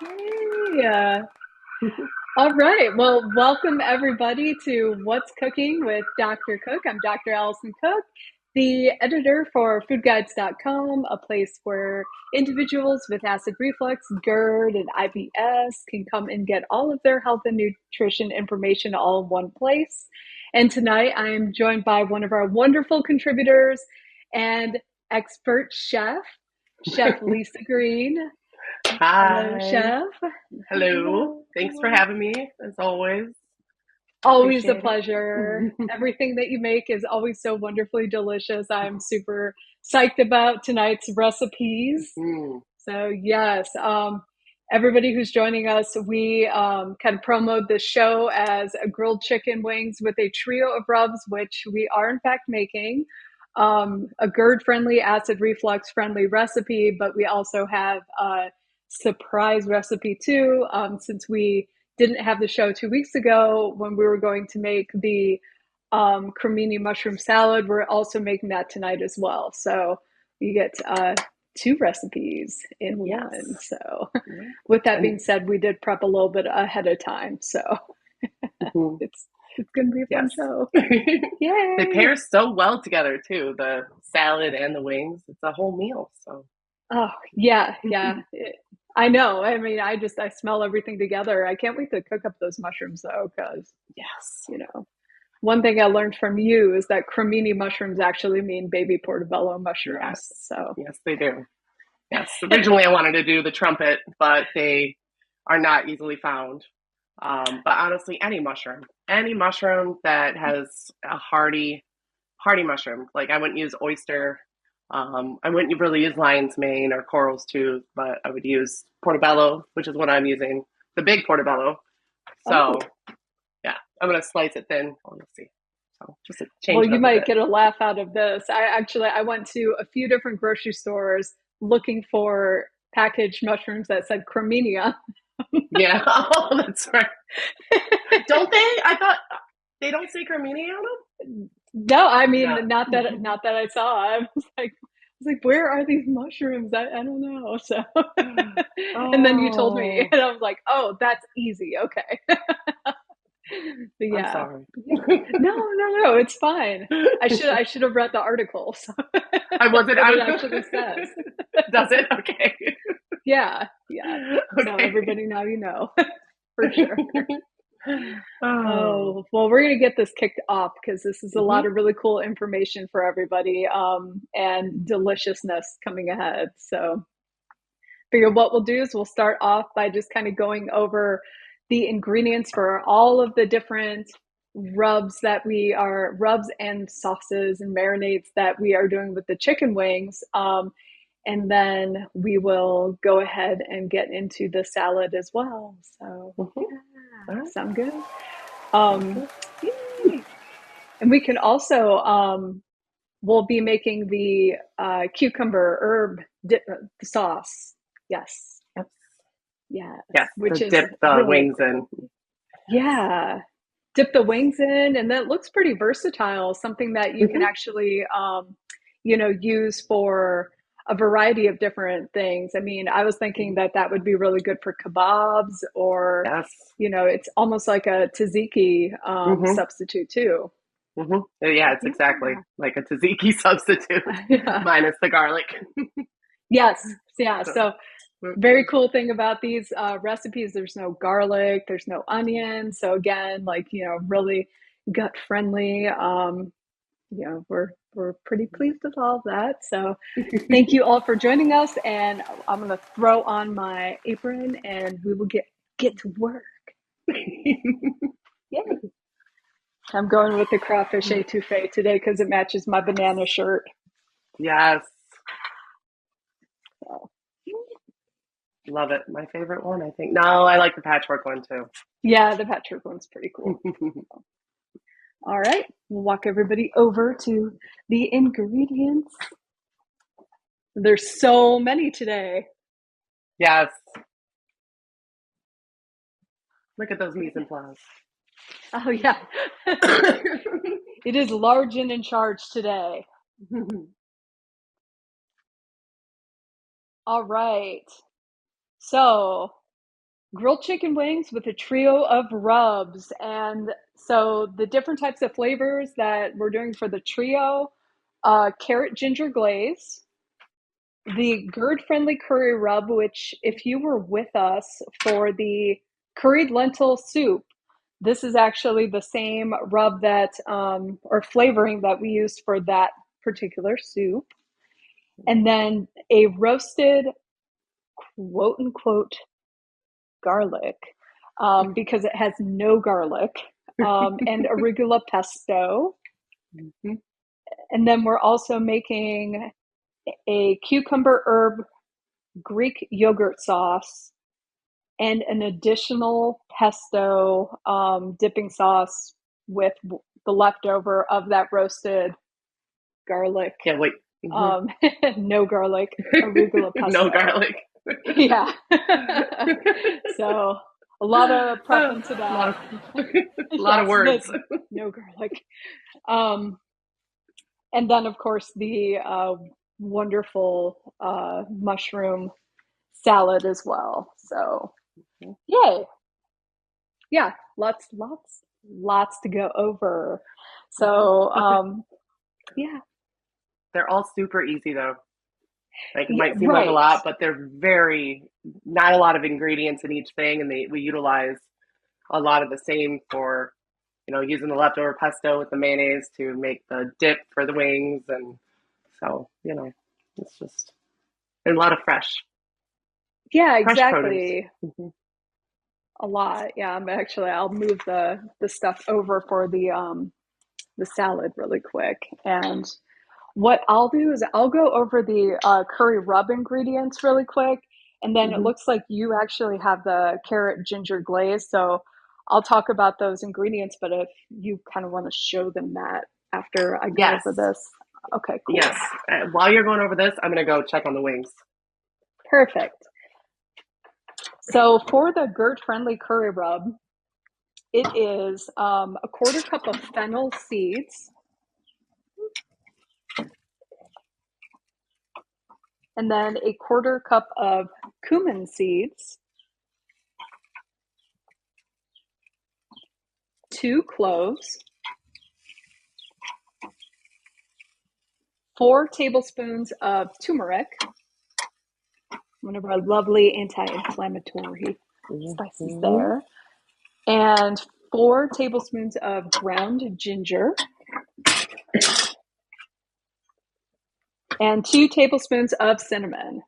Yeah. All right. Well, welcome everybody to What's Cooking with Dr. Cook. I'm Dr. Allison Koch, the editor for foodguides.com, a place where individuals with acid reflux, GERD, and IBS can come and get all of their health and nutrition information all in one place. And tonight I am joined by one of our wonderful contributors and expert chef, Chef Lisa Green. Hello, Hi. Chef. Hello. Thanks for Hello. having me, as always. Always a Appreciate pleasure. it. Everything that you make is always so wonderfully delicious. I'm super psyched about tonight's recipes. Mm. So, yes, everybody who's joining us, we kind of promote this show as a grilled chicken wings with a trio of rubs, which we are in fact making. A GERD friendly, acid reflux friendly recipe, but we also have a surprise recipe too, since we didn't have the show 2 weeks ago when we were going to make the cremini mushroom salad. We're also making that tonight as well. So you get two recipes in one. Yes. So Yeah. with that being And said, we did prep a little bit ahead of time. So mhm, it's going to be a fun yes. show. They Yay. pair so well together too, the salad and the wings. It's a whole meal. So Oh, yeah, yeah. I know. I mean, I smell everything together. I can't wait to cook up those mushrooms though, because, yes. you know, one thing I learned from you is that cremini mushrooms actually mean baby portobello mushrooms. Yes. So, Yes, they do. Yes. Originally I wanted to do the trumpet, but they are not easily found. But honestly, any mushroom that has a hearty mushroom. Like I wouldn't use oyster. I wouldn't really use lion's mane or coral's tooth, but I would use portobello, which is what I'm using, the big portobello. So oh, yeah, I'm gonna slice it thin. Oh, you'll see. So just to well, change it you up a might bit. get a laugh out of this. I went to a few different grocery stores looking for packaged mushrooms that said creminia. Yeah, oh, that's right. Don't they? I thought they don't say cremini on No, I them. mean No. not that I saw. I was like, where are these mushrooms? I don't know. So, and then you told me, Oh, and I was like, oh, that's easy. Okay. But I'm yeah, sorry. yeah. No, no, no, it's fine. I should have read the article. So I that's wasn't. what I it actually says. does it? Okay. Yeah, yeah. So Okay. everybody now you know for sure. Oh. Oh, well, we're going to get this kicked off because this is a lot Hmm. of really cool information for everybody, and deliciousness coming ahead. So, figure what we'll do is we'll start off by just kind of going over the ingredients for all of the different rubs and sauces and marinades that we are doing with the chicken wings. And then we will go ahead and get into the salad as well. So, Hmm. yeah, All right. sound good? Sounds Um, good. yay. And we can also, we'll be making the cucumber herb sauce. Yes. Yes. Yes. Yes. Which To is dip the really wings in. cool. Yeah. Dip the wings in, and that looks pretty versatile. Something that you can Hmm. actually, use for a variety of different things. I mean, I was thinking that that would be really good for kebabs, or, Yes. it's almost like a tzatziki Hmm. substitute too. Hmm. Yeah, it's exactly Yeah. like a tzatziki substitute, Yeah. minus the garlic. Yes. Yeah. So, So very cool thing about these recipes, there's no garlic, there's no onion. So again, like, really gut friendly. We're pretty pleased with all of that. So thank you all for joining us, and I'm going to throw on my apron and we will get to work. Yay. I'm going with the crawfish etouffee today because it matches my banana shirt. yes. So, Love it. My favorite one, I think. No, I like the patchwork one too. yeah, the patchwork one's pretty cool. All right, we'll walk everybody over to the ingredients. There's so many today. Yes. Look at those mise en place. Oh, yeah. It is large and in charge today. All right. So grilled chicken wings with a trio of rubs. And so the different types of flavors that we're doing for the trio, carrot ginger glaze, the GERD friendly curry rub, which if you were with us for the curried lentil soup, this is actually the same rub that, or flavoring that we used for that particular soup. And then a roasted quote unquote garlic, because it has no garlic, and arugula pesto. Mm-hmm. And then we're also making a cucumber herb Greek yogurt sauce and an additional pesto dipping sauce with the leftover of that roasted garlic. Can't wait. No garlic, arugula pesto. No garlic. Yeah. So a lot of prep into that. A lot of words. No garlic. And then, of course, the wonderful mushroom salad as well. So, yay. Yeah, lots to go over. So, yeah. They're all super easy, though. Like, it Yeah, might seem like a lot, but they're not a lot of ingredients in each thing, and we utilize a lot of the same for, using the leftover pesto with the mayonnaise to make the dip for the wings, and so, it's just a lot of fresh. Yeah, fresh exactly. produce. A lot. Yeah, I'll move the stuff over for the salad really quick. And what I'll do is I'll go over the curry rub ingredients really quick. And then it looks like you actually have the carrot ginger glaze. So I'll talk about those ingredients, but if you kind of want to show them that after I go over this. Okay, cool. Yes. While you're going over this, I'm going to go check on the wings. Perfect. So for the GERD-friendly curry rub, it is a quarter cup of fennel seeds, and then a quarter cup of cumin seeds, 2 cloves, 4 tablespoons of turmeric, one of our lovely anti-inflammatory spices there, and 4 tablespoons of ground ginger, and 2 tablespoons of cinnamon,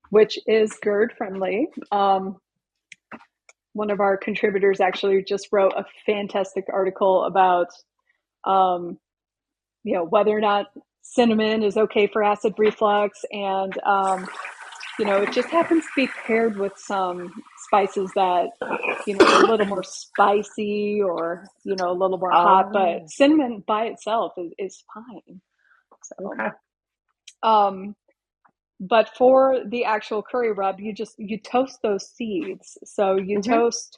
which is GERD friendly. One of our contributors actually just wrote a fantastic article about, whether or not cinnamon is okay for acid reflux, and it just happens to be paired with some spices that are a little more spicy or a little more hot, but cinnamon by itself is fine. So, but for the actual curry rub, you toast those seeds. So you toast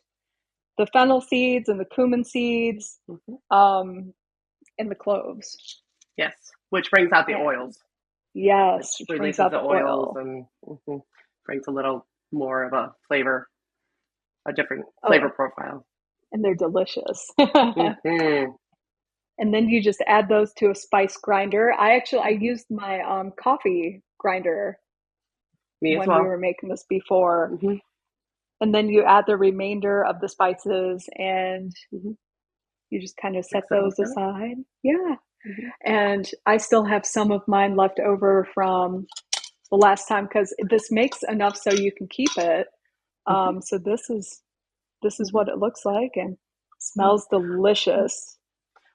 the fennel seeds and the cumin seeds, and the cloves. Yes, which brings out the oils. Yes, which releases the oils and brings a little more of a flavor, a different flavor profile. And they're delicious. And then you just add those to a spice grinder. I used my coffee grinder when we were making this before. And then you add the remainder of the spices, and you just kind of set those aside. Yeah. And I still have some of mine left over from the last time, because this makes enough so you can keep it. So this is what it looks like, and smells delicious.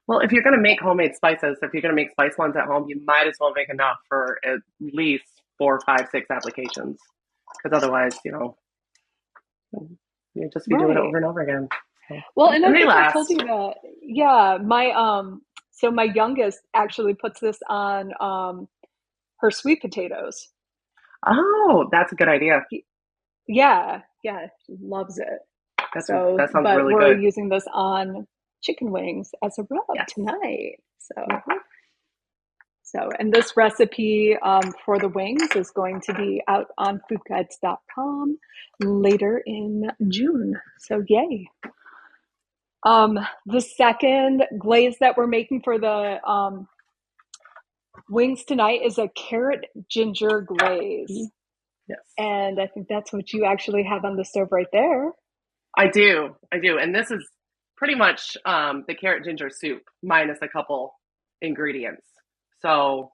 Well, if you're going to make homemade spices, if you're going to make spice ones at home, you might as well make enough for at least 4, 5, 6 applications, because otherwise, you just be doing it over and over again. Well, and I think I told you that. Yeah, so my youngest actually puts this on her sweet potatoes. Oh, that's a good idea. Yeah, she loves it. That sounds really but good. We're using this on chicken wings as a rub tonight. So So, and this recipe for the wings is going to be out on foodguides.com later in June. So, yay. The second glaze that we're making for the wings tonight is a carrot ginger glaze. Yes. And I think that's what you actually have on the stove right there. I do. And this is pretty much the carrot ginger soup minus a couple ingredients. So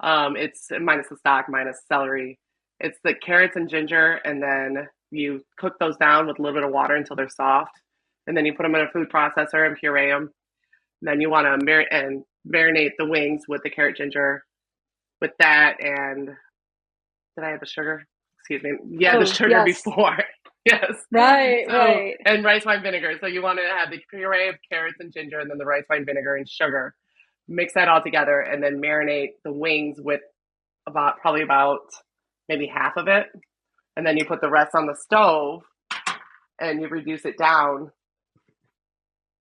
it's minus the stock, minus celery. It's the carrots and ginger, and then you cook those down with a little bit of water until they're soft. And then you put them in a food processor and puree them. And then you want to marinate the wings with the carrot ginger with that. And did I have the sugar? Excuse me. Yeah, the sugar before. Yes. Right. And rice wine vinegar. So you want to have the puree of carrots and ginger and then the rice wine vinegar and sugar. Mix that all together and then marinate the wings with probably about maybe half of it. And then you put the rest on the stove and you reduce it down.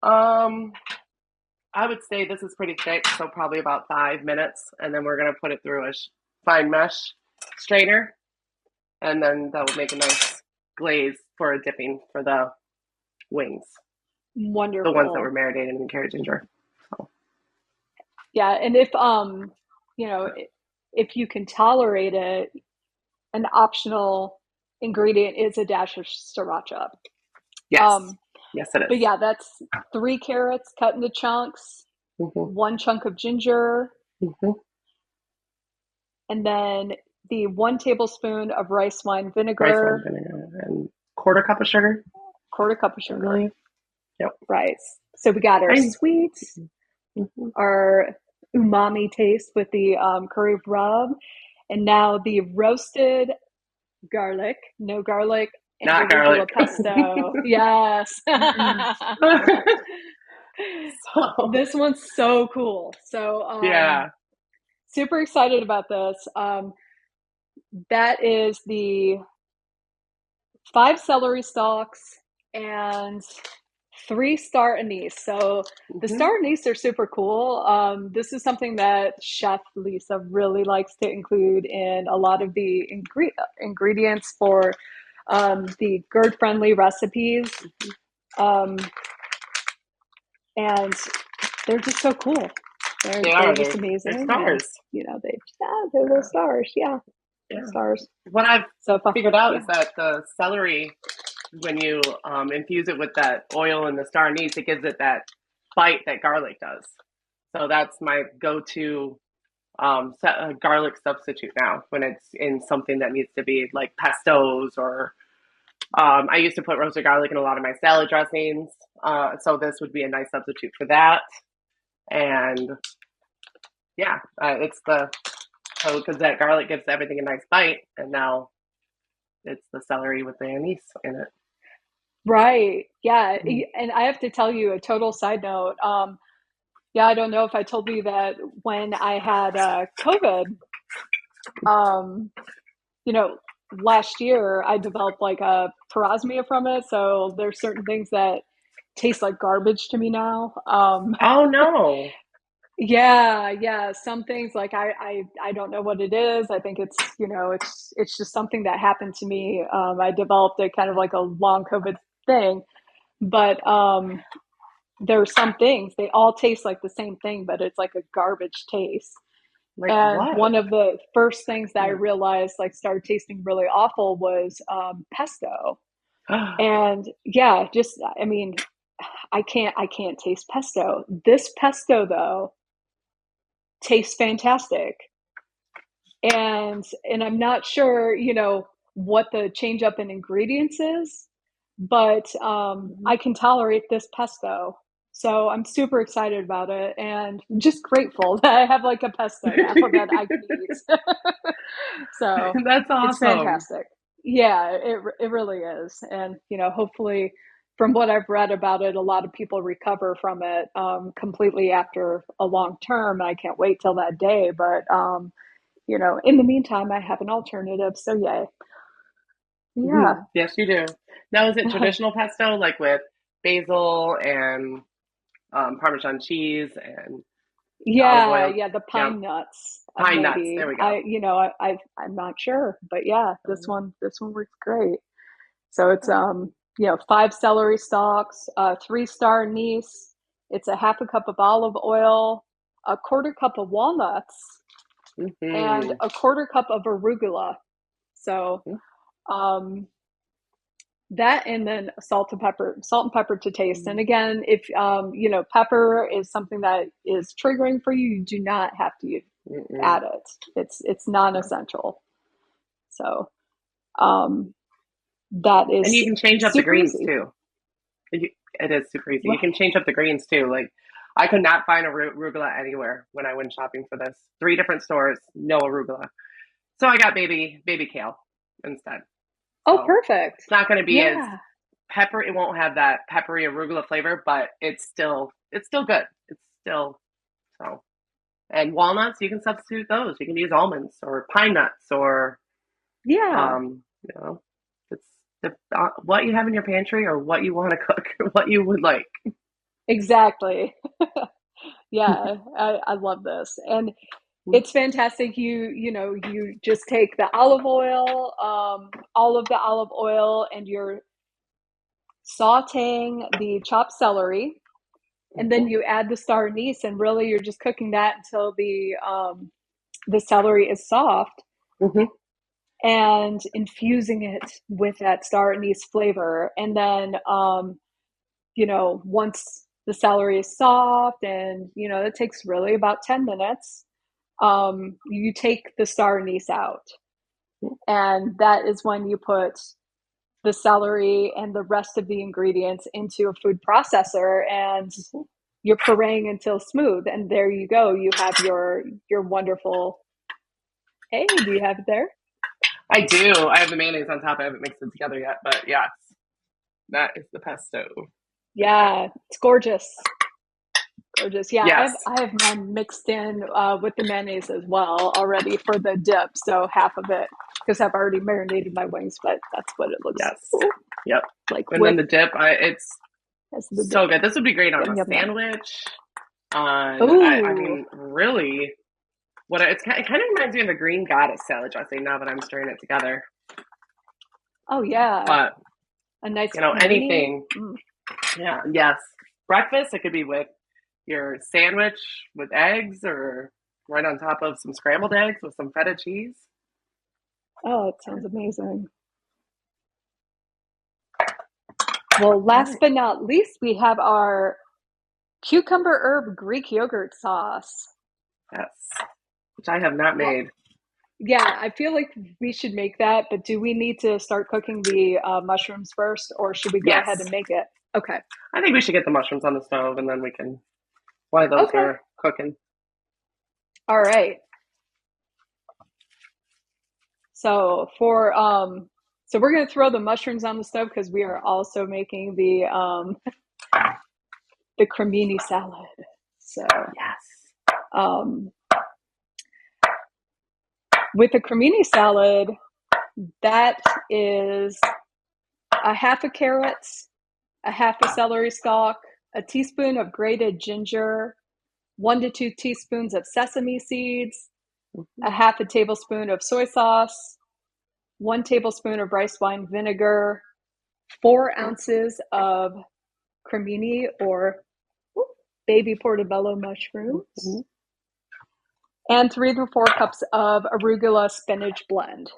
I would say this is pretty thick, so probably about 5 minutes. And then we're going to put it through a fine mesh strainer. And then that will make a nice glaze for a dipping for the wings. Wonderful. The ones that were marinated in carrot ginger. So. Yeah, and if if you can tolerate it, an optional ingredient is a dash of sriracha. Yes. Yes, it is. But yeah, that's 3 carrots cut into chunks, 1 chunk of ginger, and then the 1 tablespoon of rice wine vinegar. And quarter cup of sugar. Really? Yep. Right. So we got our sweets, our umami taste with the curry rub, and now the roasted garlic, no garlic, and not garlic pesto. Yes. So this one's so cool. So yeah, super excited about this. That is the 5 celery stalks and 3 star anise. So the star anise are super cool. This is something that Chef Lisa really likes to include in a lot of the ingredients for the GERD-friendly recipes. And they're just so cool. They're just amazing. They're stars. And, they're little stars. Yeah. Stars. What I've figured out is that the celery, when you infuse it with that oil and the star anise, it gives it that bite that garlic does. So that's my go-to garlic substitute now when it's in something that needs to be like pestos or I used to put roasted garlic in a lot of my salad dressings. So this would be a nice substitute for that. And yeah, because that garlic gives everything a nice bite, and now it's the celery with the anise in it. Right. Yeah. And I have to tell you a total side note. I don't know if I told you that when I had COVID, last year I developed like a parosmia from it. So there's certain things that taste like garbage to me now. Oh no. Yeah. Some things like I don't know what it is. I think it's, it's just something that happened to me. I developed it kind of like a long COVID thing, but there are some things, they all taste like the same thing, but it's like a garbage taste. And what? One of the first things that I realized started tasting really awful was pesto. And I can't taste pesto. This pesto though tastes fantastic. And I'm not sure, what the change up in ingredients is, but I can tolerate this pesto. So I'm super excited about it and just grateful that I have like a pesto now that I can eat. So that's awesome. It's fantastic. Yeah, it really is. And, hopefully from what I've read about it, a lot of people recover from it completely after a long term. I can't wait till that day. But, in the meantime, I have an alternative. So yay. Yeah. Yes, you do. Now, is it traditional pesto, like with basil and Parmesan cheese and olive Yeah, oil. yeah, the Yeah, pine nuts, pine nuts. maybe. There we go. I'm not sure, but yeah, this one works great. So it's Oh. 5 celery stalks, 3-star anise. It's a half a cup of olive oil, a quarter cup of walnuts, and Hmm. a quarter cup of arugula. So um, that, and then salt and pepper to taste. And again, if pepper is something that is triggering for you, you do not have to Mm-mm. add it. It's non-essential. So um, that And you is can change up the super greens easy. too. It is super easy. You Right. can change up the greens too. Like I could not find arugula anywhere when I went shopping for this. 3 different stores, no arugula. So I got baby kale instead. Oh, So perfect. it's not going to be as Yeah, pepper. It won't have that peppery arugula flavor, but it's still good. It's still so. And walnuts, you can substitute those. You can use almonds or pine nuts or yeah, you know, it's what you have in your pantry or what you want to cook, what you would like. exactly. Yeah, I love this. And it's fantastic. You just take the olive oil, all of the olive oil, and you're sauteing the chopped celery, and then you add the star anise, and really you're just cooking that until the celery is soft, Mm-hmm. and infusing it with that star anise flavor. And then once the celery is soft, and it takes really about 10 minutes, you take the star anise out, and that is when you put the celery and the rest of the ingredients into a food processor, and you're pureeing until smooth, and there you go, you have your wonderful. Hey, do you have it there? I do. I have the mayonnaise on top. I haven't mixed it together yet, but yes, that is the pesto right there. Yeah, it's gorgeous. Gorgeous. Yeah, Yes, I have mine mixed in with the mayonnaise as well already for the dip. So half of it, because I've already marinated my wings, but that's what it looks yes, yep. like And then with the dip, it's as the so dip. good. This would be great on Yum a yum yum. sandwich. I Ooh, mean, really, it kind of reminds me of a green goddess salad dressing now that I'm stirring it together. oh yeah, But a nice cremini. anything, yeah, yes. Breakfast, it could be with your sandwich with eggs or right on top of some scrambled eggs with some feta cheese. Oh, it sounds amazing. Well, All last right. but not least, we have our cucumber herb Greek yogurt sauce. Yes, which I have not Well, made. yeah, I feel like we should make that, but do we need to start cooking the mushrooms first, or should we go Yes, ahead and make it? Okay. I think we should get the mushrooms on the stove and then we can, while those Okay. are cooking. All right. So so we're gonna throw the mushrooms on the stove because we are also making the cremini salad. So Yes. um, with the cremini salad, that is a half a carrot, a half a celery stalk, a teaspoon of grated ginger, 1 to 2 teaspoons of sesame seeds, Mhm. a half a tablespoon of soy sauce, 1 tablespoon of rice wine vinegar, 4 ounces of cremini or baby portobello mushrooms, Mhm. and 3 to 4 cups of arugula spinach blend.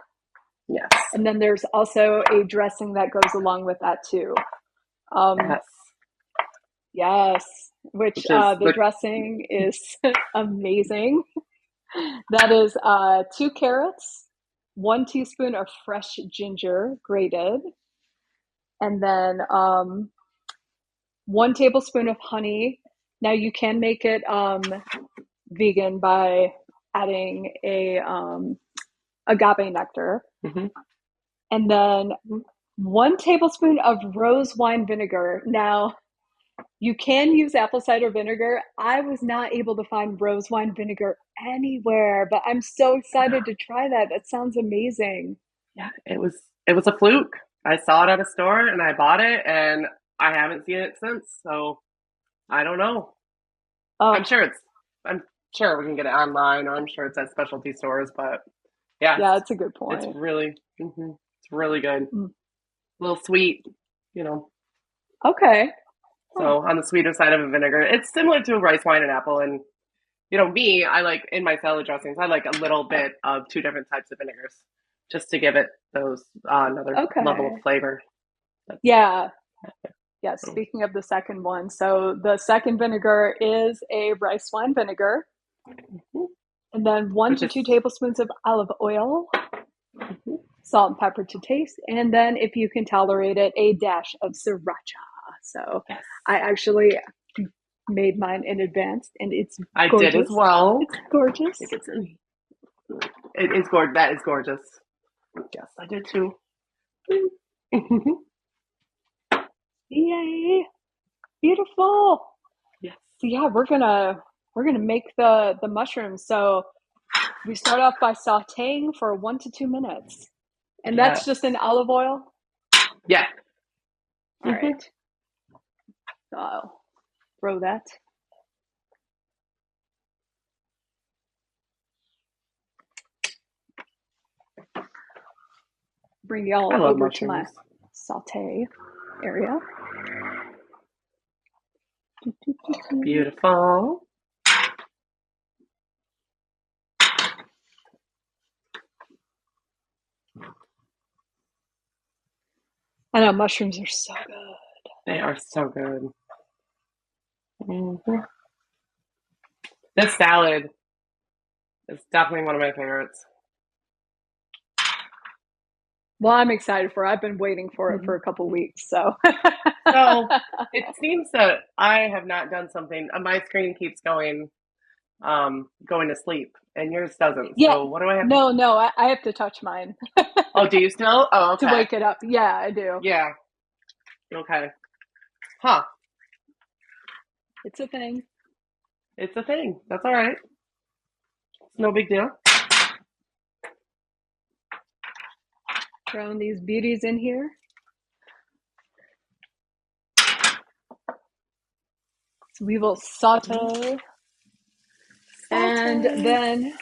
Yes. And then there's also a dressing that goes along with that too. Um, Yes. yes, which Which is the dressing is amazing. That is 2 carrots, 1 teaspoon of fresh ginger grated, and then 1 tablespoon of honey. Now you can make it vegan by adding a agave nectar, mhm. and then 1 tablespoon of rose wine vinegar. Now you can use apple cider vinegar. I was not able to find rose wine vinegar anywhere, but I'm so excited to try that. That sounds amazing. Yeah, it was a fluke. I saw it at a store and I bought it and I haven't seen it since. So I don't know. I'm Oh, sure it's I'm sure we can get it online, or I'm sure it's at specialty stores. But yes, Yeah, that's a good it's point. really, it's really good. Mm. A little sweet, you know. Okay. Huh. So on the sweeter side of a vinegar, it's similar to rice, wine, and apple. And me, I like in my salad dressings, I like a little bit of two different types of vinegars, just to give it those another level of Okay. flavor. That's, Yeah. Yeah. Speaking of the second one, so the second vinegar is a rice wine vinegar, and then one which to is, two tablespoons of olive oil, salt and pepper to taste, and then if you can tolerate it, a dash of sriracha. So yes, I actually made mine in advance, and it's I did as gorgeous. well. It's gorgeous. If it's in, it is gorgeous. That is gorgeous. Yes, I did too. Yay! Beautiful. Yes. So yeah, we're gonna make the mushrooms. So we start off by sautéing for 1 to 2 minutes, and that's Yes. just in olive oil. Yeah. All right. So I'll throw that. Bring I y'all love over to my mushrooms. saute area. Beautiful. I know mushrooms are so good. They are so good. Mm-hmm. This salad is definitely one of my favorites. Well, I'm excited for it. I've been waiting for it Mm-hmm. for a couple weeks. So So it seems that I have not done something. My screen keeps going to sleep, and yours doesn't. yeah, So what do I have to? no, I have to touch mine Oh, do you still? Oh, to okay. wake it up. Yeah, I do. Yeah. Okay. Huh. It's a thing. It's a thing. That's all right. It's no big deal. Throwing these beauties in here. So we will saute. And Saute. then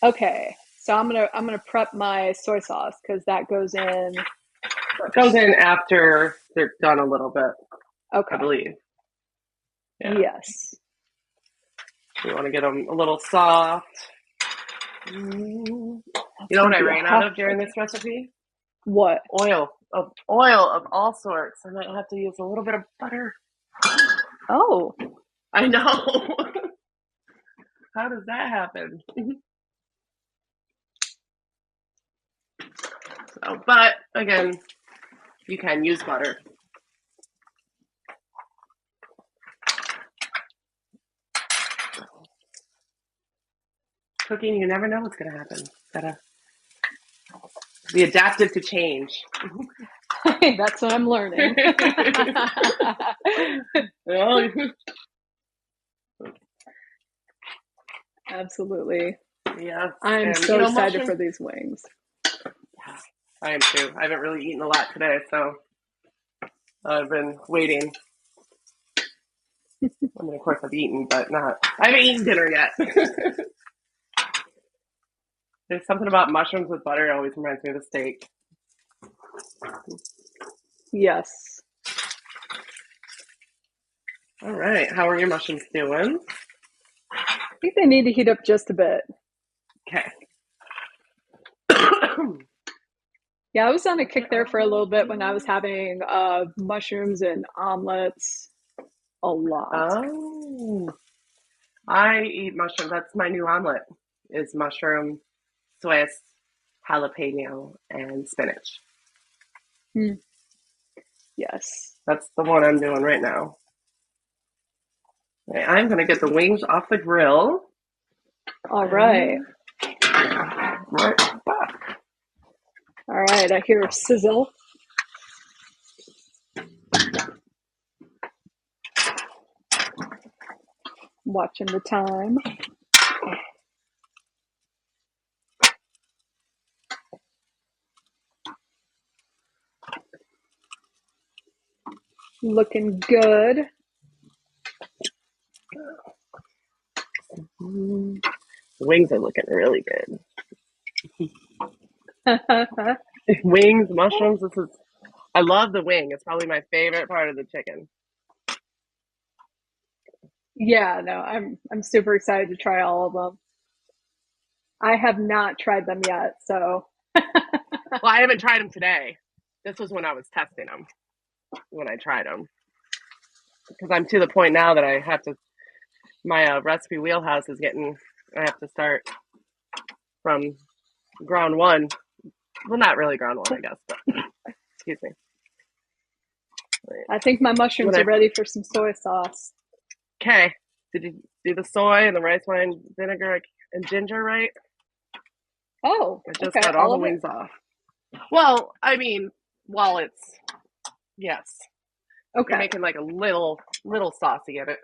okay. So I'm gonna prep my soy sauce because that goes in Goes first. in after they're done a little bit, I Okay. believe. Yeah. Yes. You want to get them a little soft. You That's know gonna what I be a ran out hot of during this recipe? what? Oil of all sorts. I might have to use a little bit of butter. Oh. I know. How does that happen? So, but again, you can use butter. Cooking, you never know what's going to happen. Gotta be adaptive to change. That's what I'm learning. Well, Absolutely. yes, I'm and so excited mushrooms. for these wings. Yeah, I am too. I haven't really eaten a lot today, so I've been waiting. I mean, of course, I've eaten, but not. I haven't eaten dinner yet. There's something about mushrooms with butter that always reminds me of the steak. Yes. All right, how are your mushrooms doing? I think they need to heat up just a bit. Okay. Yeah, I was on a kick there for a little bit when I was having mushrooms and omelets a lot. Oh, I eat mushrooms. That's my new omelet. Is mushroom, Swiss, jalapeno, and spinach. Mm. Yes. That's the one I'm doing right now. Okay, I'm gonna get the wings off the grill. All right. Right back. All right. I hear a sizzle. Watching the time. Looking good. The wings are looking really good. Wings, mushrooms. I love the wing. It's probably my favorite part of the chicken. Yeah, no, I'm super excited to try all of them. I have not tried them yet, so. Well, I haven't tried them today. This was when I was testing them, when I tried them. Because I'm to the point now that I have to, my recipe wheelhouse is getting, I have to start from ground one. Well, not really ground one, I guess, but excuse me. I think my mushrooms are ready for some soy sauce. Okay. Did you do the soy and the rice wine vinegar and ginger right? Oh, I just okay. got all the wings off. Well, I mean, while it's, yes. Okay. You're making like a little saucy in it.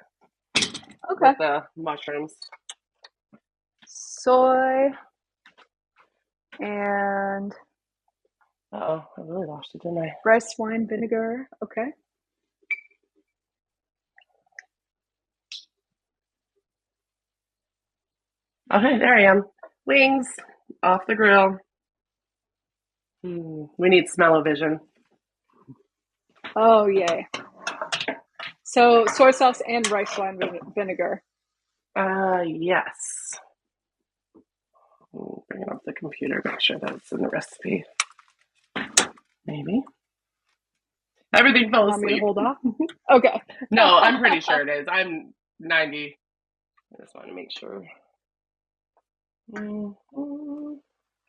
Okay. With the mushrooms. Soy and I really lost it, didn't I? rice wine vinegar. Okay. Okay, there I am. Wings off the grill. We need smell-o-vision. Oh, yay. So soy sauce and rice wine vinegar. Yes. Bringing up the computer, make sure that it's in the recipe. Maybe. Everything fell asleep. Want me to hold off? Okay. No, I'm pretty sure it is. I'm 90. I just want to make sure.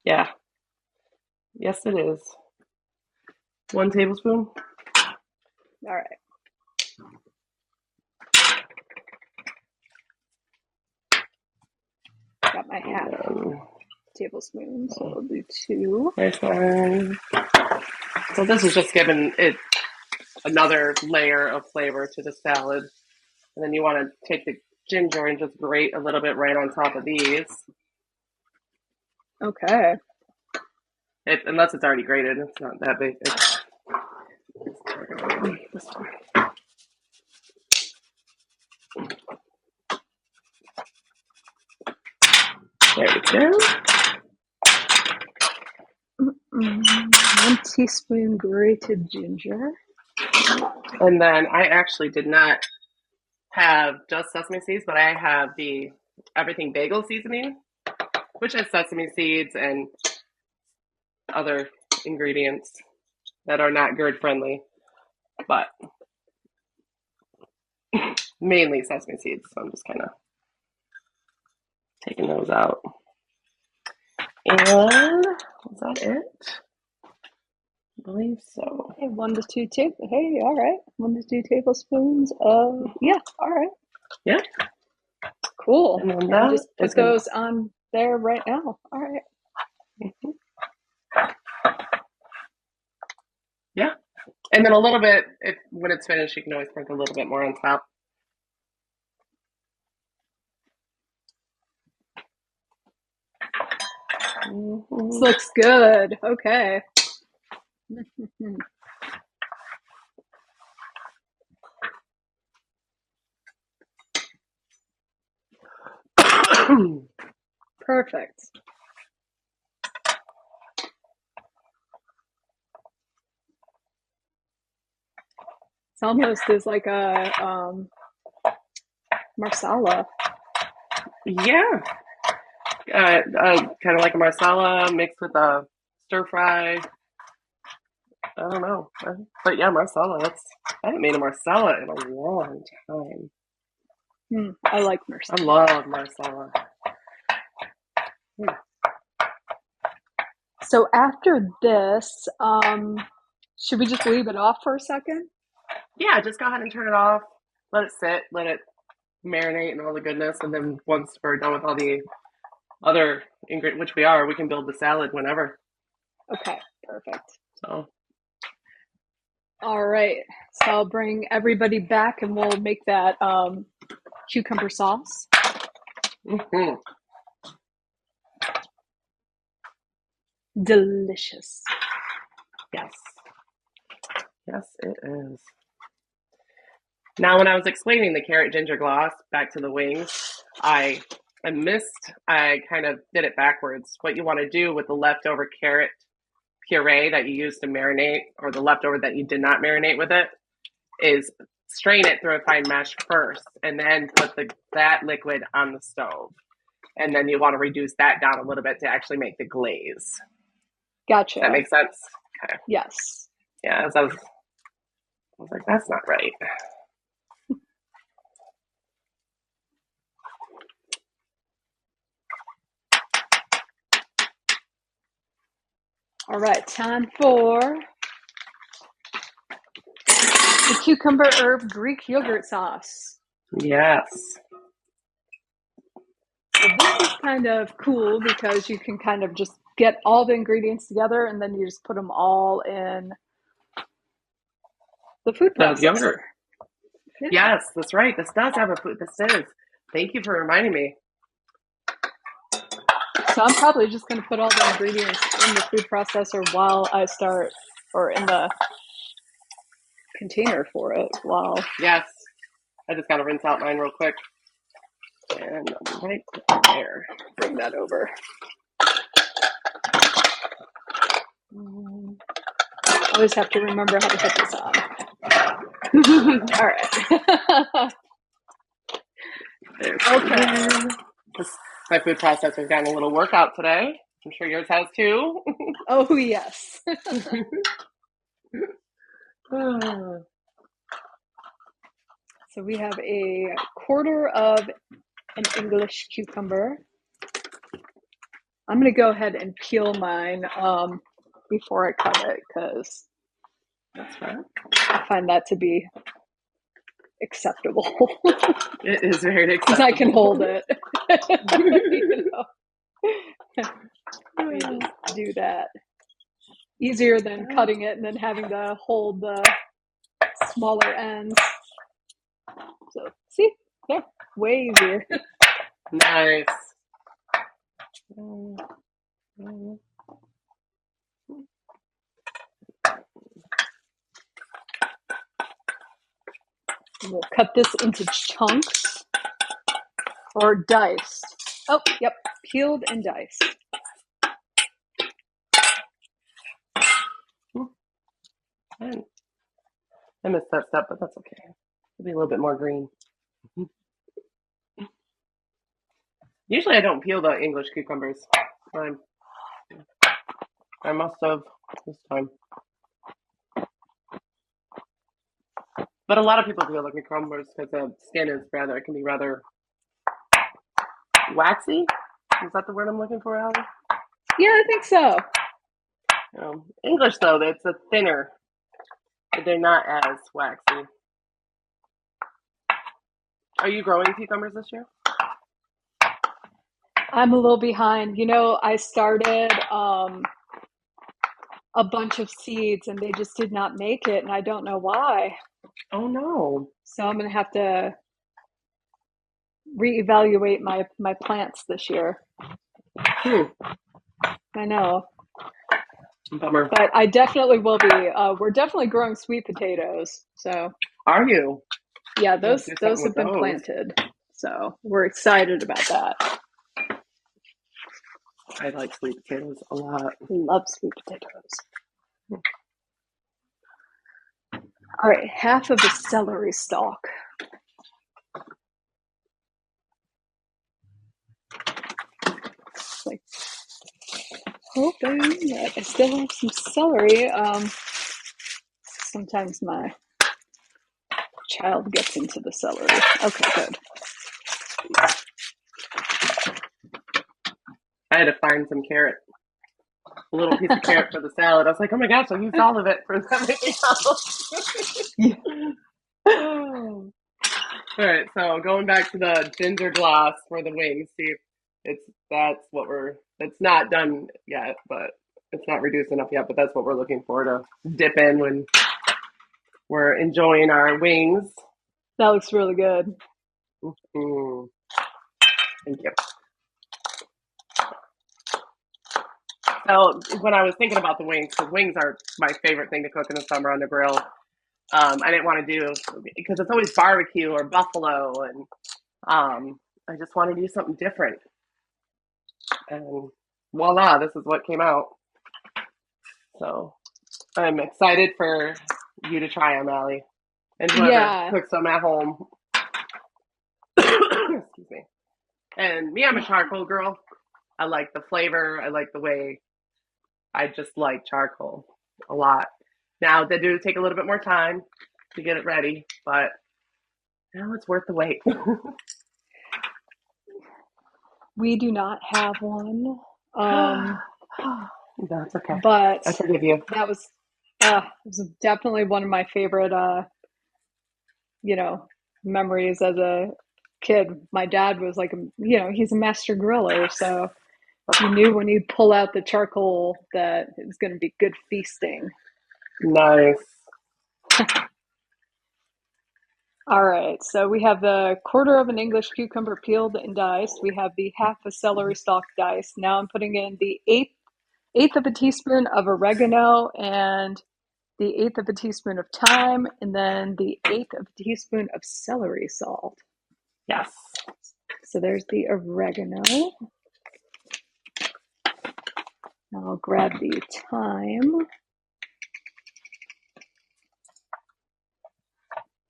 Yeah. Yes, it is. 1 tablespoon. All right. Got my half tablespoon, so we'll do 2. Nice one. So this is just giving it another layer of flavor to the salad. And then you want to take the ginger and just grate a little bit right on top of these. Okay. Unless it's already grated, it's not that big. This one. There we go. 1 teaspoon grated ginger. And then I actually did not have just sesame seeds, but I have the everything bagel seasoning, which has sesame seeds and other ingredients that are not GERD friendly, but mainly sesame seeds. So I'm just kind of taking those out. And was that it? I believe so. Okay, 1 to 2 Hey, all right. 1 to 2 tablespoons of all right. Yeah. Cool. And then I'll just put those on there right now. All right. Mm-hmm. Yeah. And then a little bit, when it's finished, you can always sprinkle a little bit more on top. This looks good. Okay. Perfect. It's almost as like a marsala. Yeah. Kind of like a marsala mixed with a stir fry. I don't know. But yeah, marsala. I haven't made a marsala in a long time. I like marsala. I love marsala. So after this, should we just leave it off for a second? Yeah, just go ahead and turn it off. Let it sit. Let it marinate and all the goodness. And then once we're done with all the other ingredients, which we are, we can build the salad whenever. Okay, perfect. So. All right. So I'll bring everybody back and we'll make that cucumber sauce. Mm-hmm. Delicious. Yes. Yes, it is. Now, when I was explaining the carrot ginger gloss back to the wings, I I kind of did it backwards. What you want to do with the leftover carrot puree that you used to marinate, or the leftover that you did not marinate with it, is strain it through a fine mesh first, and then put that liquid on the stove. And then you want to reduce that down a little bit to actually make the glaze. Gotcha. Does that make sense? Okay. Yes. Yeah, so I was like, that's not right. All right, time for the cucumber herb Greek yogurt sauce. Yes. So this is kind of cool because you can kind of just get all the ingredients together and then you just put them all in the food processor. Yogurt. Yeah. Yes, that's right. This does have a food. This is. Thank you for reminding me. So I'm probably just going to put all the ingredients in the food processor while I start, or in the container for it while. Yes. I just got to rinse out mine real quick. And right there. Bring that over. Always have to remember how to put this on. All right. Okay. My food processor's gotten a little workout today. I'm sure yours has too. Oh, yes. So we have a quarter of an English cucumber. I'm going to go ahead and peel mine before I cut it because that's right. I find that to be acceptable. It is very acceptable. Because I can hold it. You know? We just do that. Easier than cutting it and then having to hold the smaller ends. So, see? Yeah, way easier. Nice. We'll cut this into chunks or diced. Oh, yep, peeled and diced. I missed that step, but that's okay. It'll be a little bit more green. Usually I don't peel the English cucumbers. I must have this time. But a lot of people peel the cucumbers because the skin is it can be rather waxy. Is that the word I'm looking for, Allie? Yeah, I think so. English, though, it's a thinner. They're not as waxy. Are you growing cucumbers this year? I'm a little behind. You know, I started a bunch of seeds and they just did not make it, and I don't know why. Oh, no. So I'm going to have to reevaluate my plants this year. I know. Bummer. But I definitely will be. We're definitely growing sweet potatoes. So. Are you? Yeah, those have been planted. So we're excited about that. I like sweet potatoes a lot. Love sweet potatoes. All right, half of a celery stalk. Like, hoping that I still have some celery. Sometimes my child gets into the celery. Okay, good. I had to find some carrot. A little piece of carrot for the salad. I was like, oh my gosh, I used all of it for everything else. All right, so going back to the ginger gloss for the wings. See, it's not done yet, but it's not reduced enough yet, but that's what we're looking for to dip in when we're enjoying our wings. That looks really good. Mm-hmm. Thank you. So when I was thinking about the wings, because wings are my favorite thing to cook in the summer on the grill, I didn't want to do, because it's always barbecue or buffalo, and I just want to do something different. And voila, this is what came out. So I'm excited for you to try them, Allie, and whoever cooks them at home. Excuse me. And me, I'm a charcoal girl. I like the flavor. I like the way. I just like charcoal a lot. Now, they do take a little bit more time to get it ready, but it's worth the wait. We do not have one. That's okay. But I forgive you. That was definitely one of my favorite, memories as a kid. My dad was like, he's a master griller, so you knew when you pull out the charcoal that it was going to be good feasting. Nice. All right, so we have the quarter of an English cucumber peeled and diced. We have the half a celery stalk diced. Now I'm putting in the eighth of a teaspoon of oregano and the eighth of a teaspoon of thyme, and then the eighth of a teaspoon of celery salt. Yes. So there's the oregano. Now I'll grab the thyme.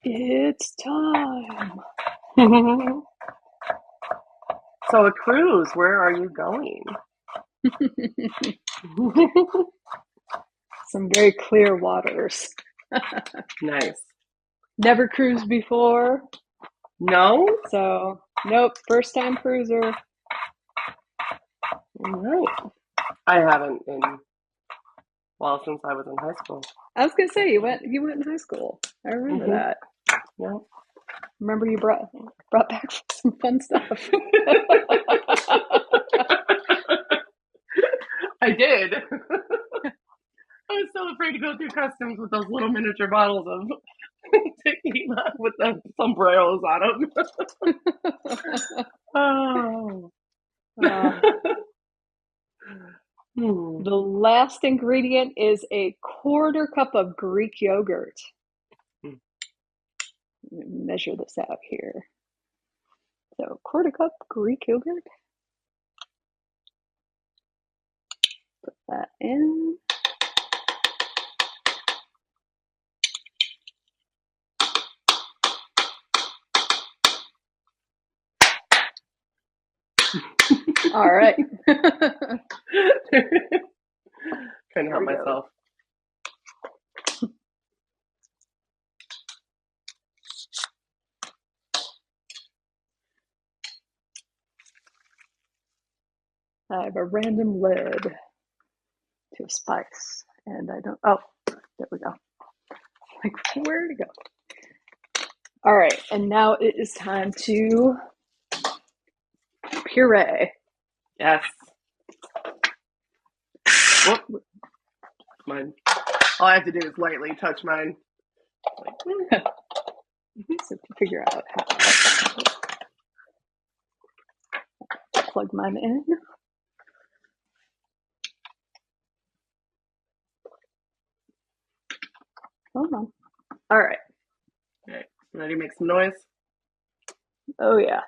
It's time. So a cruise, where are you going? Some very clear waters. Nice. Never cruised before. No? So, nope, first time cruiser. All right. I haven't since I was in high school. I was gonna say you went in high school. I remember that. Yeah. Remember you brought back some fun stuff. I did. I was so afraid to go through customs with those little miniature bottles of tequila with the sombreros on them. The last ingredient is a quarter cup of Greek yogurt. Let me measure this out here. So, quarter cup Greek yogurt. Put that in. All right. Trying to help myself. I have a random lid to a spice, and I don't. Oh, there we go. Like, where to go? All right, and now it is time to puree. Yes. Whoop. Mine. All I have to do is lightly touch mine. So to figure out how to plug mine in. Hold on. All right. Okay. Ready to make some noise? Oh, yeah.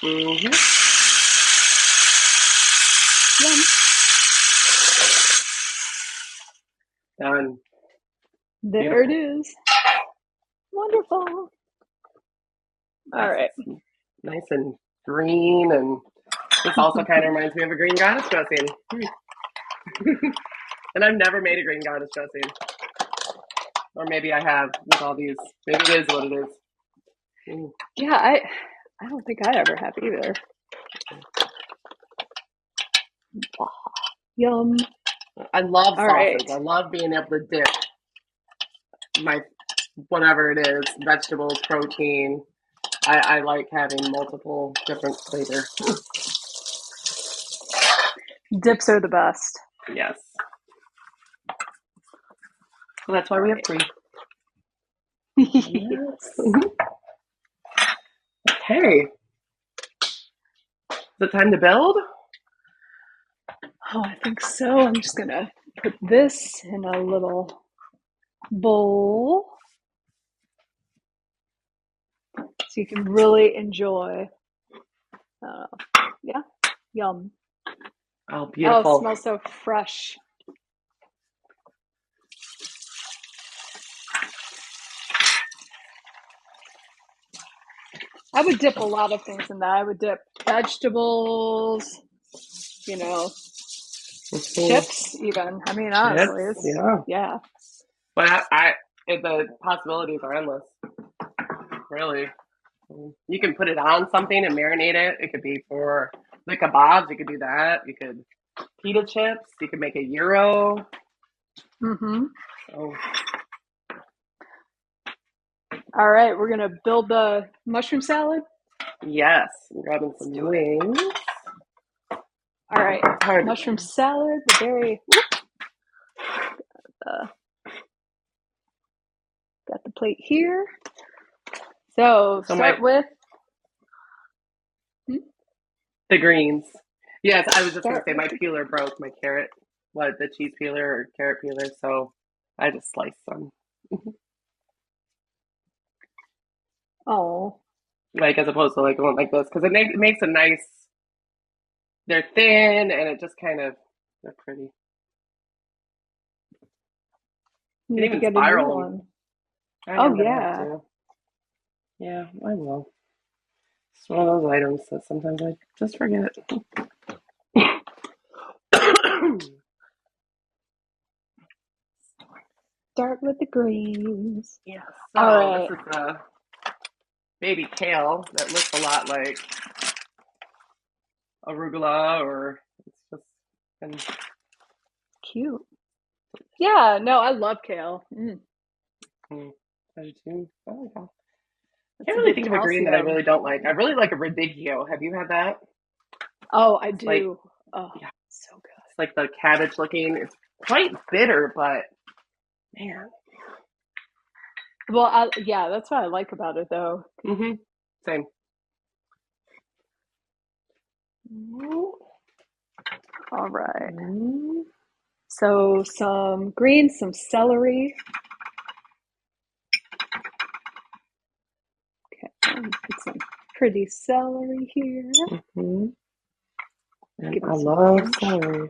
Mm-hmm. Yum. Done. There Beautiful. it is. Wonderful. All right. Nice and green, and this also kind of reminds me of a green goddess dressing. And I've never made a green goddess dressing. Or maybe I have with all these. Maybe it is what it is. Yeah, I don't think I ever have either. Yum. I love sausage. Right. I love being able to dip my whatever it is, vegetables, protein. I like having multiple different flavors. Dips are the best. Yes. Well, that's why we have three. Yes. Okay. Is it time to build? Oh, I think so. I'm just gonna put this in a little bowl so you can really enjoy. Yeah, yum. Oh, Oh, it beautiful. smells so fresh. I would dip a lot of things in that. I would dip vegetables, you know, chips even. I mean, honestly, Chips, it's, yeah. yeah. But the possibilities are endless. Really, you can put it on something and marinate it. It could be for the kebabs. You could do that. You could pita chips. You could make a gyro. Mm-hmm. Oh, All right, we're gonna build the mushroom salad. yes. I'm grabbing some wings. All right, Pardon mushroom me. salad. The very uh, got the plate here. So So my start with the greens. Yes, I was just gonna start say with my the peeler broke. My carrot, what the cheese peeler or carrot peeler. So I just sliced some. oh Like as opposed to like going like this because it makes a nice. They're thin and it just kind of they're pretty. You can need to even get a new spiral them. one. I Oh am gonna have yeah, to. Yeah, I will. It's one of those items that sometimes I just forget. start with the greens. Yeah, All so this right, is a baby kale that looks a lot like arugula or it's just and cute. Yeah, no, I love kale. I do too. Oh, yeah. That's Can't a really big think of a green that I calcium. really don't like. I really like a radicchio. Have you had that? Oh, I It's like do. Oh, yeah, so good. it's like the cabbage looking. It's quite bitter, but man. Well, yeah, that's what I like about it, though. Mm-hmm. Same. All right. Mm-hmm. So some greens, some celery. Okay, put some pretty celery here. And Give I it some love crunch. celery.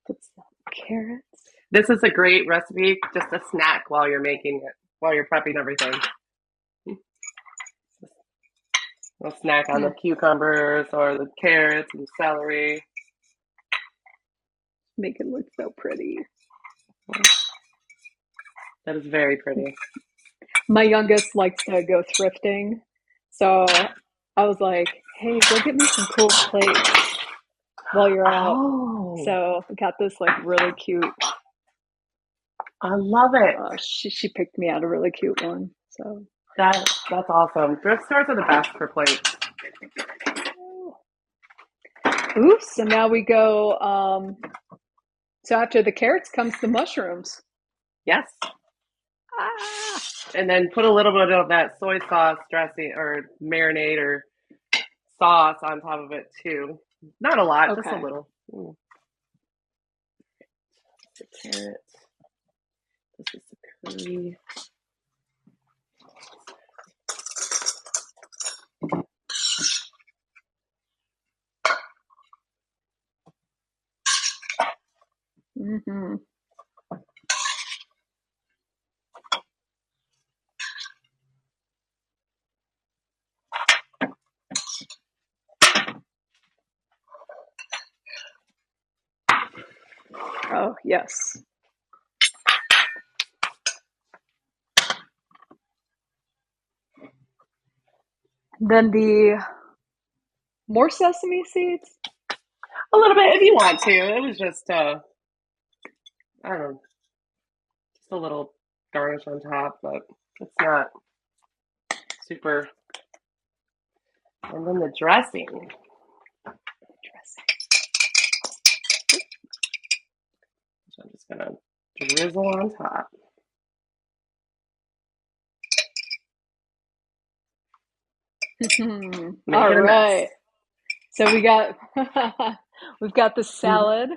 Put some carrots. This is a great recipe, just a snack while you're making it, while you're prepping everything. A snack on the cucumbers or the carrots and celery. Make it look so pretty. That is very pretty. My youngest likes to go thrifting. So I was like, hey, go get me some cool plates while you're out. Oh, So I got this like really cute. I love it. She picked me out a really cute one. So That's awesome. Thrift stores are the best for plates. oops. So now we go. So after the carrots comes the mushrooms. Yes. Ah, And then put a little bit of that soy sauce dressing or marinade or sauce on top of it too. Not a lot, just a okay. little. The carrot. This is the curry. Mm-hmm. Oh yes. Then the more sesame seeds. A little bit if you want to. It was just I don't know, just a little garnish on top, but it's not super. And then the dressing, which I'm just gonna drizzle on top. Make All it a mess. right. So we've got the salad.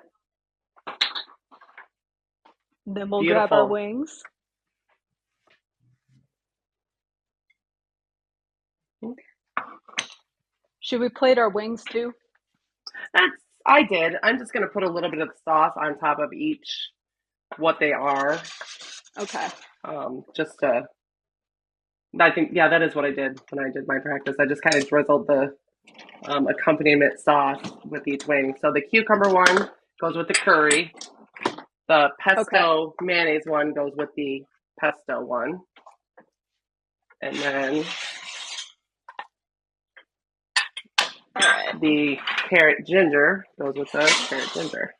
Then we'll grab our Beautiful. wings. Should we plate our wings too? I did. I'm just gonna put a little bit of sauce on top of each what they are. Okay. Just to I think yeah, that is what I did when I did my practice. I just kind of drizzled the accompaniment sauce with each wing. So the cucumber one goes with the curry. The Okay. pesto mayonnaise one goes with the pesto one. And then All right. the carrot ginger goes with the carrot ginger.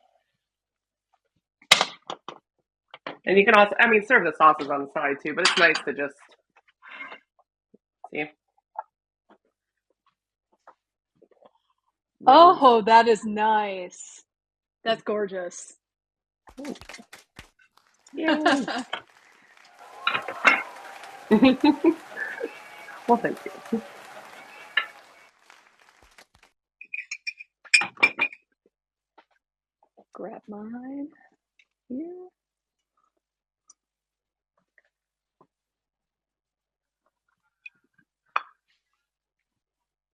And you can also, I mean, serve the sauces on the side too, but it's nice to just see. Oh, that is nice. That's gorgeous. Yay. Well, thank you. Grab mine here.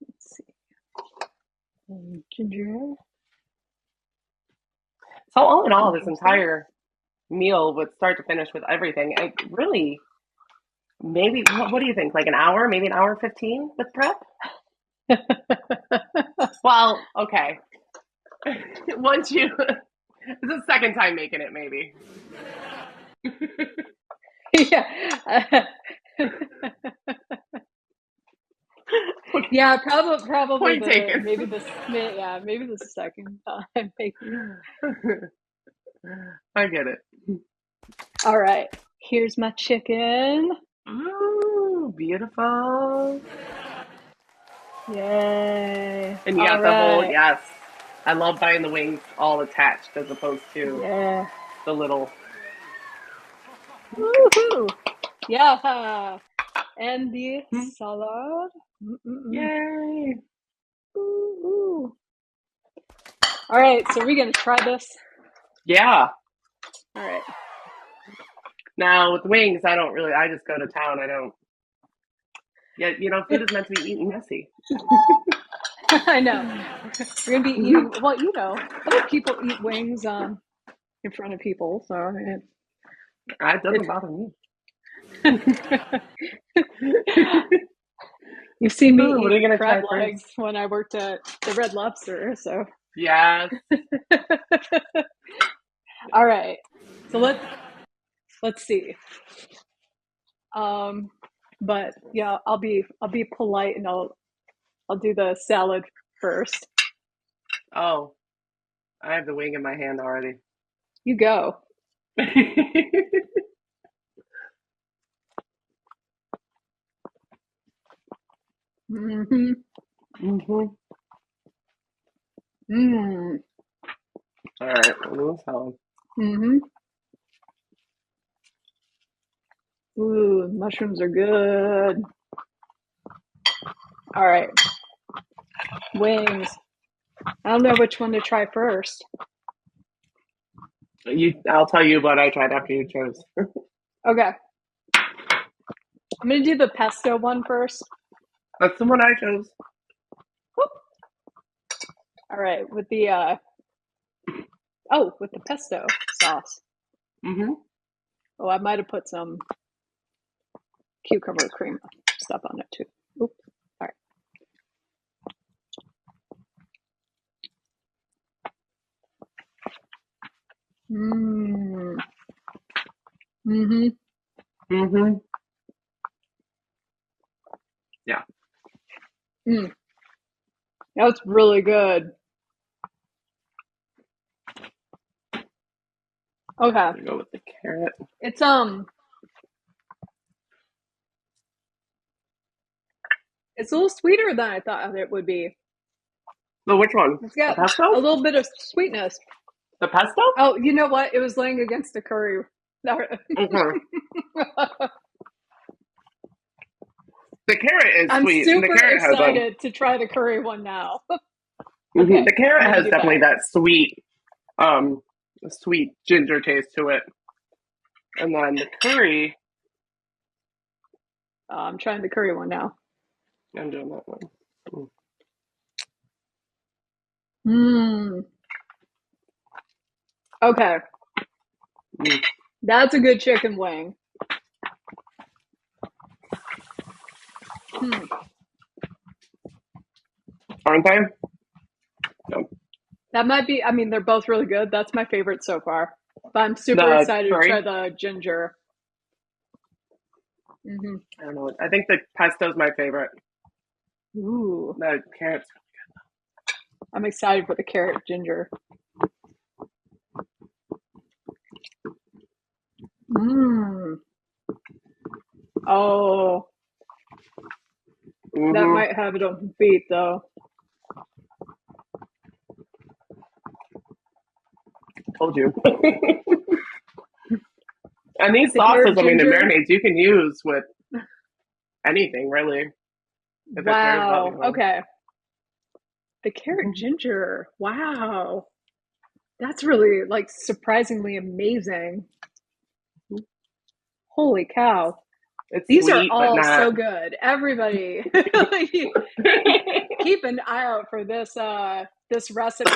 Let's see. And ginger. So all in all, this entire meal with start to finish with everything, it really maybe what do you think? Like an hour, maybe an hour 15 with prep? Well, okay. Once you it's the second time making it, maybe. Yeah. Yeah, probably Point taken. maybe the second time making. I get it. All right. Here's my chicken. Ooh, beautiful. Yay. And you All got the whole, right. yes. I love buying the wings all attached as opposed to Yeah. the little. Woohoo. Yeah. And the salad. Yay. Ooh, ooh. All right. So we're going to try this. Yeah. All right. Now with wings, I just go to town. I don't. Yeah, food is meant to be eaten messy. I know. We're going to be eating, well, other people eat wings in front of people. So It doesn't bother me. You've seen me What are you eat gonna crab try legs first? when I worked at the Red Lobster. So, Yes. all right. So let's see. But yeah, I'll be polite and I'll do the salad first. Oh, I have the wing in my hand already. You go. Mm-hmm. Mm-hmm. Mm. All right, we'll do a salad. Mm-hmm. Ooh, mushrooms are good. All right. Wings. I don't know which one to try first. I'll tell you what I tried after you chose. Okay. I'm going to do the pesto one first. That's the one I chose. Whoop. All right. With the pesto sauce. Mm-hmm. Oh, I might have put some cucumber cream stuff on it too. Oops. All right. Mmm. Mm-hmm. Mm-hmm. Yeah. Mm. That's really good. Okay. Go with the carrot. It's it's a little sweeter than I thought it would be. So which one? It's The got a pesto? little bit of sweetness. The pesto? Oh, you know what? It was laying against the curry. Okay. The carrot is I'm sweet. The super carrot has excited to try the curry one now. the Okay, carrot I'm gonna has do definitely that. that um, sweet ginger taste to it. And then the curry, I'm trying the curry one now. I'm doing that one. Mmm. Okay, Mm. that's a good chicken wing. Hmm. Aren't they? No. That might be, I mean, they're both really good. That's my favorite so far. But I'm super The excited to try curry, the ginger. Hmm. I don't know. I think the pesto is my favorite. Ooh, The carrots. I'm excited for the carrot ginger. Mmm. Oh, that Mm-hmm. might have it on beat though. Told you. And these The sauces, carrot I mean, the ginger. marinades you can use with anything really, if it pairs well, you Wow. know. Okay. The carrot ginger. Wow. That's really like surprisingly amazing. Holy cow. It's These are sweet, but all not. so good. Everybody keep an eye out for this recipe.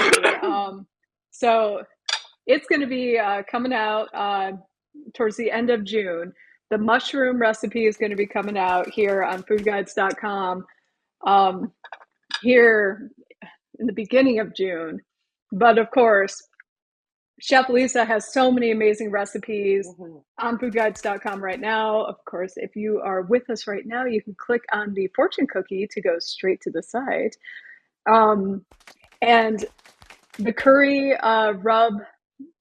So it's going to be coming out towards the end of June. The mushroom recipe is going to be coming out here on foodguides.com here in the beginning of June. But of course, Chef Lisa has so many amazing recipes Mhm. on foodguides.com right now. Of course, if you are with us right now, you can click on the fortune cookie to go straight to the site. Um, and the curry rub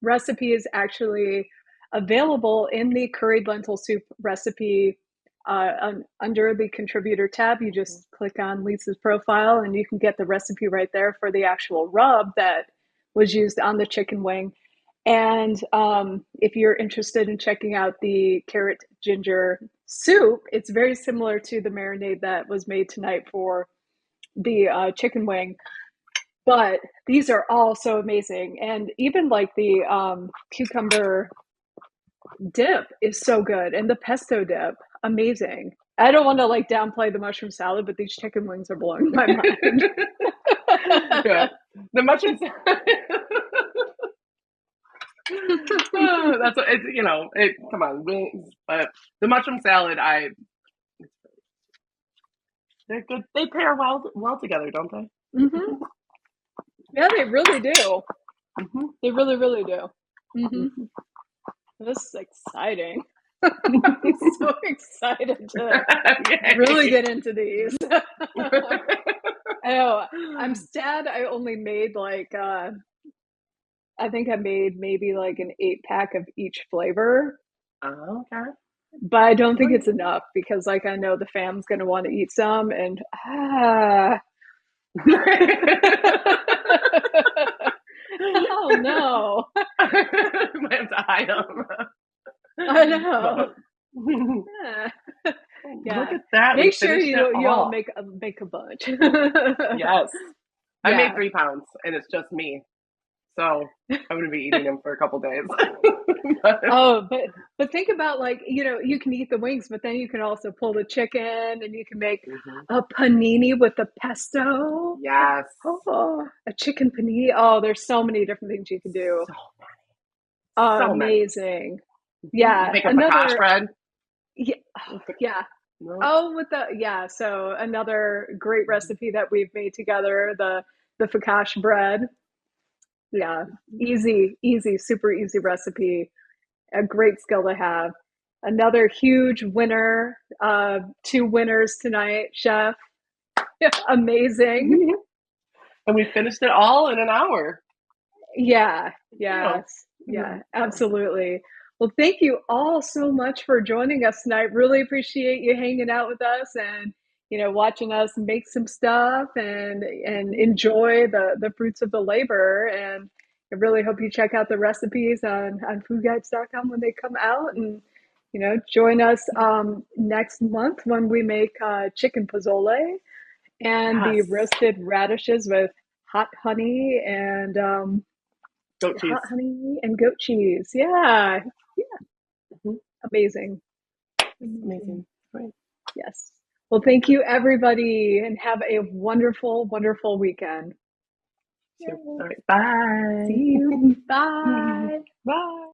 recipe is actually available in the curried lentil soup recipe under the contributor tab. You just click on Lisa's profile and you can get the recipe right there for the actual rub that was used on the chicken wing. And if you're interested in checking out the carrot ginger soup, it's very similar to the marinade that was made tonight for the chicken wing. But these are all so amazing. And even like the cucumber dip is so good. And the pesto dip, amazing. I don't want to like downplay the mushroom salad, but these chicken wings are blowing my mind. Yeah, the mushrooms. That's what it's. You know, it. Come on, wings. But the mushroom salad, they're good. They pair well together, don't they? Hmm. Yeah, they really do. Mm-hmm. They really, really do. Hmm. Mm-hmm. This is exciting. I'm so excited to really get into these. I know. I'm sad I only made like I think I made maybe like an 8 pack of each flavor, Oh, okay. but I don't think it's enough because like I know the fam's gonna want to eat some and oh no. Might have to hide them. I know. But Yeah. look Yeah. at that. We Make sure finished it you all all. make a bunch. Yes. I made Yeah. 3 pounds and it's just me. So I'm going to be eating them for a couple days. But, Oh, but think about like, you can eat the wings, but then you can also pull the chicken and you can make mhm. a panini with the pesto. Yes. Oh, a chicken panini. Oh, there's so many different things you can do. So, Oh, so many. amazing. You Yeah. make a focaccia Another, bread? yeah. Yeah. No. Oh, yeah. So another great recipe that we've made together, the focaccia bread. Yeah. Easy, super easy recipe. A great skill to have. Another huge winner, 2 winners tonight, chef. Amazing. And we finished it all in an hour. Yeah, Yeah. yeah, absolutely. Well, thank you all so much for joining us tonight. Really appreciate you hanging out with us and watching us make some stuff and enjoy the fruits of the labor. And I really hope you check out the recipes on foodguides.com when they come out. And join us next month when we make chicken pozole and the Yes. roasted radishes with hot honey and Goat cheese. goat cheese. Yeah, Mhm. amazing. Amazing. Amazing. Right. Yes. Well, thank you, everybody, and have a wonderful, wonderful weekend. So, Yay. all right. Bye. See you. Bye. Bye.